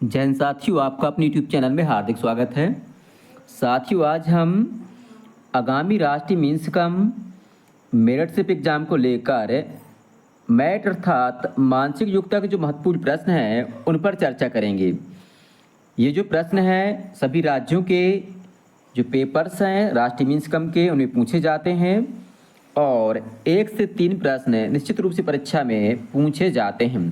जय हिंद साथियों, आपका अपने यूट्यूब चैनल में हार्दिक स्वागत है। साथियों, आज हम आगामी राष्ट्रीय मीन्स कम मेरिटशिप एग्जाम को लेकर मैट अर्थात मानसिक योग्यता के जो महत्वपूर्ण प्रश्न हैं उन पर चर्चा करेंगे। ये जो प्रश्न हैं सभी राज्यों के जो पेपर्स हैं राष्ट्रीय मीन्स कम के उनमें पूछे जाते हैं और 1 से 3 प्रश्न निश्चित रूप से परीक्षा में पूछे जाते हैं।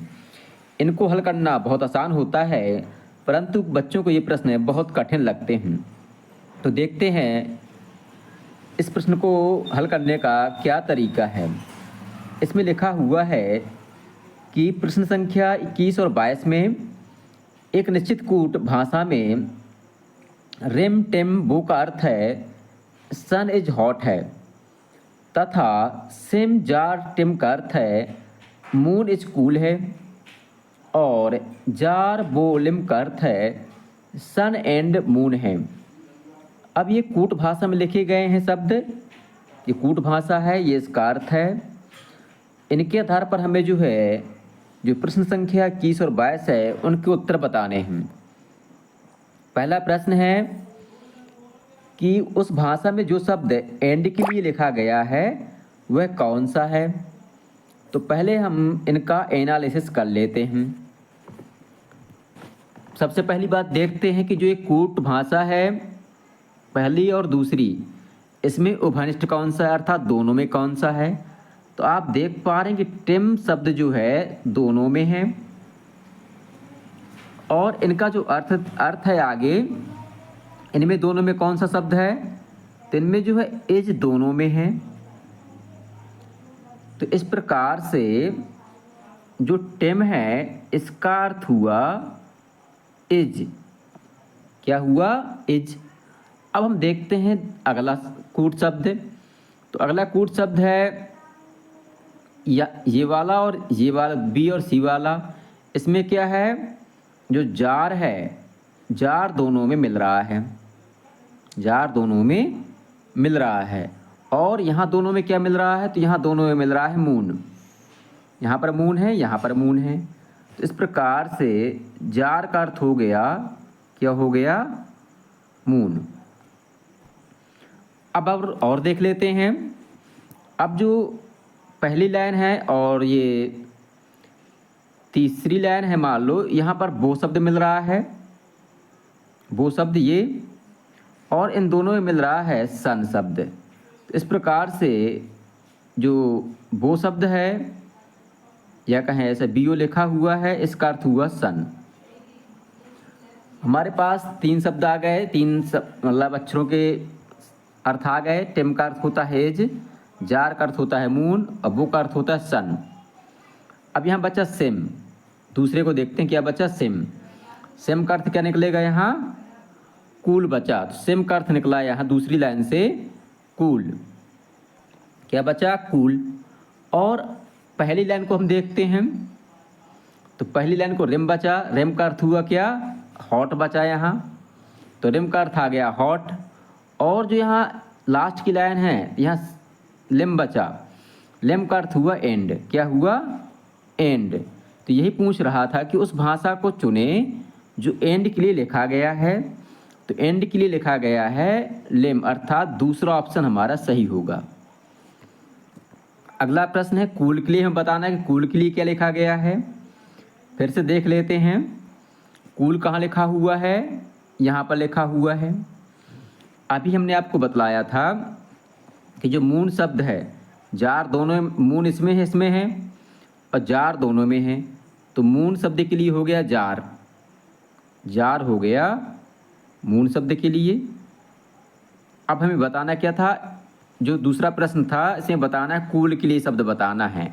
इनको हल करना बहुत आसान होता है, परंतु बच्चों को ये प्रश्न बहुत कठिन लगते हैं। तो देखते हैं इस प्रश्न को हल करने का क्या तरीका है। इसमें लिखा हुआ है कि प्रश्न संख्या 21 और 22 में एक निश्चित कूट भाषा में रिम टिम बो का अर्थ है सन इज हॉट है तथा सिम जार टिम का अर्थ है मून इज कूल है और जार बोलिम का अर्थ है सन एंड मून है। अब ये कूट भाषा में लिखे गए हैं शब्द, ये कूट भाषा है, ये इसका अर्थ है। इनके आधार पर हमें जो है जो प्रश्न संख्या 21 और 22 है उनके उत्तर बताने हैं। पहला प्रश्न है कि उस भाषा में जो शब्द एंड के लिए लिखा गया है वह कौन सा है। तो पहले हम इनका एनालिसिस कर लेते हैं। सबसे पहली बात देखते हैं कि जो एक कूट भाषा है पहली और दूसरी, इसमें उभयनिष्ठ कौन सा है अर्थात दोनों में कौन सा है। तो आप देख पा रहे हैं कि टिम शब्द जो है दोनों में है और इनका जो अर्थ है आगे, इनमें दोनों में कौन सा शब्द है, तो इनमें जो है इज दोनों में है। तो इस प्रकार से जो टिम है इसका अर्थ हुआ इज। क्या हुआ? इज। अब हम देखते हैं अगला कूट शब्द। तो अगला कूट शब्द है या ये वाला और ये वाला, बी और सी वाला। इसमें क्या है, जो जार है, जार दोनों में मिल रहा है, जार दोनों में मिल रहा है। और यहाँ दोनों में क्या मिल रहा है, तो यहाँ दोनों में मिल रहा है मून। यहाँ पर मून है, यहाँ पर मून है। तो इस प्रकार से जार का अर्थ हो गया, क्या हो गया, मून। अब और देख लेते हैं। अब जो पहली लाइन है और ये तीसरी लाइन है, मान लो यहाँ पर वो शब्द मिल रहा है, वो शब्द ये, और इन दोनों में मिल रहा है सन शब्द। तो इस प्रकार से जो वो शब्द है या कहें ऐसे बीओ लिखा हुआ है, इसका अर्थ हुआ सन। हमारे पास 3 शब्द आ गए, 3 मतलब अक्षरों के अर्थ आ गए। टिम का अर्थ होता है एज, जार का अर्थ होता है मून और वो का अर्थ होता है सन। अब यहाँ बचा सिम, दूसरे को देखते हैं क्या बचा, सिम। सिम का अर्थ क्या निकलेगा, यहाँ कूल बचा। तो सिम का अर्थ निकला यहाँ दूसरी लाइन से कूल। क्या बचा, कूल। और पहली लाइन को हम देखते हैं। तो पहली लाइन को रिम बचा, रिम का अर्थ हुआ क्या, हॉट बचा यहाँ। तो रिम का अर्थ आ गया हॉट। और जो यहाँ लास्ट की लाइन है, यहाँ लिम बचा, लिम का अर्थ हुआ एंड। क्या हुआ, एंड। तो यही पूछ रहा था कि उस भाषा को चुने जो एंड के लिए लिखा गया है। तो एंड के लिए लिखा गया है लिम, अर्थात दूसरा ऑप्शन हमारा सही होगा। अगला प्रश्न है कूल के लिए हमें बताना है कि कूल के लिए क्या लिखा गया है। फिर से देख लेते हैं, कूल कहाँ लिखा हुआ है, यहाँ पर लिखा हुआ है। अभी हमने आपको बतलाया था कि जो मून शब्द है, जार दोनों, मून इसमें है, इसमें है, और जार दोनों में है। तो मून शब्द के लिए हो गया जार, जार हो गया मून शब्द के लिए। अब हमें बताना क्या था, जो दूसरा प्रश्न था इसमें बताना है कूल के लिए शब्द बताना है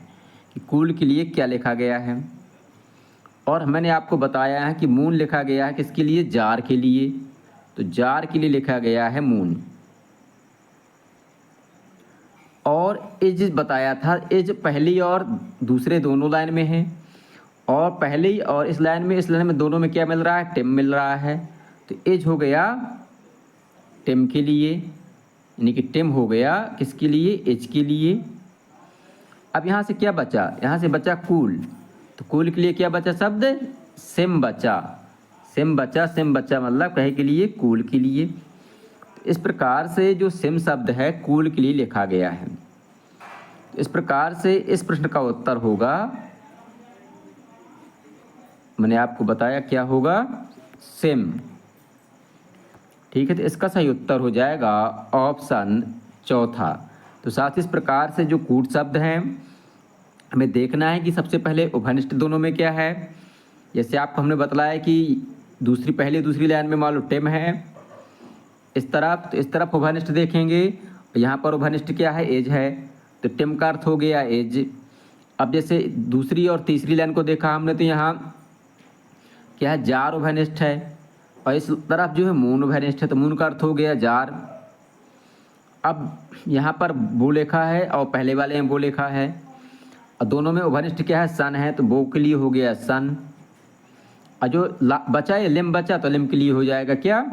कि कूल के लिए क्या लिखा गया है। और मैंने आपको बताया है कि मून लिखा गया है किसके लिए, जार के लिए। तो जार के लिए लिखा गया है मून। और इज बताया था, इज पहली और दूसरे दोनों लाइन में है। और पहली और इस लाइन में दोनों में क्या मिल रहा है, टिम मिल रहा है। तो इज हो गया टिम के लिए, यानी कि टिम हो गया किसके लिए, एच के लिए। अब यहाँ से क्या बचा, यहाँ से बचा कूल। तो कूल के लिए क्या बचा शब्द, सिम बचा। सिम बचा मतलब कहे के लिए कूल के लिए। इस प्रकार से जो सिम शब्द है कूल के लिए लिखा गया है। इस प्रकार से इस प्रश्न का उत्तर होगा, मैंने आपको बताया क्या होगा, सिम। ठीक है, तो इसका सही उत्तर हो जाएगा ऑप्शन चौथा। तो साथ इस प्रकार से जो कूट शब्द हैं हमें देखना है कि सबसे पहले उभयनिष्ठ दोनों में क्या है। जैसे आपको हमने बतलाया कि पहली दूसरी लाइन में मान लो टिम है इस तरफ, तो इस तरफ उभयनिष्ठ देखेंगे, यहाँ पर उभयनिष्ठ क्या है, एज है, तो टिम का अर्थ हो गया एज। अब जैसे दूसरी और तीसरी लाइन को देखा हमने, तो यहाँ क्या है, जार उभयनिष्ठ है, और इस तरफ जो है मून उभयनिष्ठ है, तो मून का अर्थ हो गया जार। अब यहाँ पर वो लिखा है और पहले वाले में वो लिखा है, और दोनों में उभयनिष्ठ क्या है, सन है, तो वो के लिए हो गया सन। और जो बचा है लिम बचा, तो लिम के लिए हो जाएगा क्या,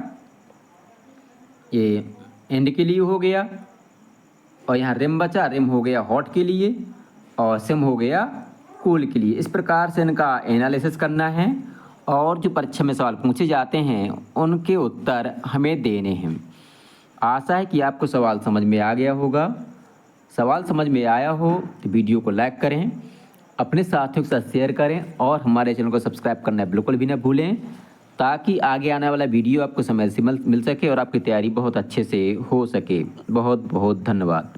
ये एंड के लिए हो गया। और यहाँ रिम बचा, रिम हो गया हॉट के लिए, और सिम हो गया कूल के लिए। इस प्रकार से इनका एनालिसिस करना है, और जो परीक्षा में सवाल पूछे जाते हैं उनके उत्तर हमें देने हैं। आशा है कि आपको सवाल समझ में आ गया होगा। सवाल समझ में आया हो तो वीडियो को लाइक करें, अपने साथियों के साथ शेयर करें, और हमारे चैनल को सब्सक्राइब करना बिल्कुल भी ना भूलें, ताकि आगे आने वाला वीडियो आपको समय से मिल सके और आपकी तैयारी बहुत अच्छे से हो सके। बहुत बहुत धन्यवाद।